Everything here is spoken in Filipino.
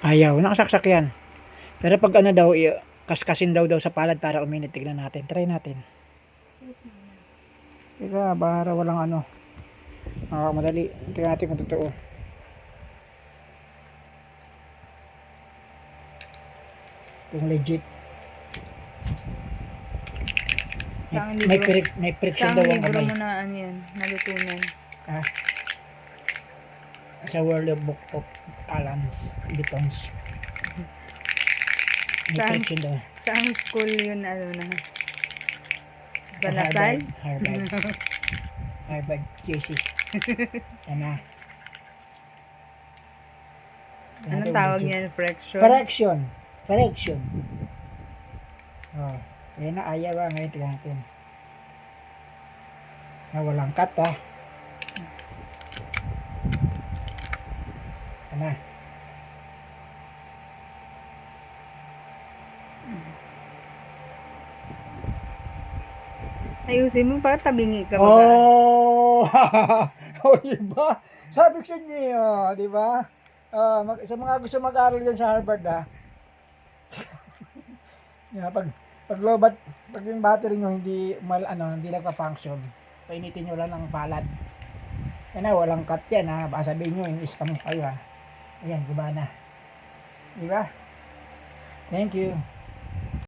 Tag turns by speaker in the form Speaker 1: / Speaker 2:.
Speaker 1: Ayaw, nakasaksak yan. Pero pag ano daw, kaskasin daw sa palad para uminit. Tignan natin. Try natin. Ika, para walang ano. Madali. Tignan natin kung totoo. Kung legit. May friction daw ang kamay.
Speaker 2: Saan libro mo na ano yan, natutunan?
Speaker 1: Ha? Sa World of Book of Alans, Bitons. May friction daw.
Speaker 2: Saan school yun, ano na? Balasal?
Speaker 1: Harvard. Harvard QC. Ano?
Speaker 2: Anong tawag niyan?
Speaker 1: Correction. Oh, yan na ayaw ba ngayon tingnan natin. Walang cut ha. Ano?
Speaker 2: Ayusin mo para tabingi ka ba?
Speaker 1: Oh! Oh, diba? Sabi ko sa inyo, di ba? Sa mga gusto mag-aral dyan sa Harvard yeah, pag lobat, pag yung battery nyo hindi hindi nagpa-function, painitin nyo lang ng palad. Yan walang cut yan baka sabihin nyo, in-scam kayo Ayan, gumana. Di ba? Thank you.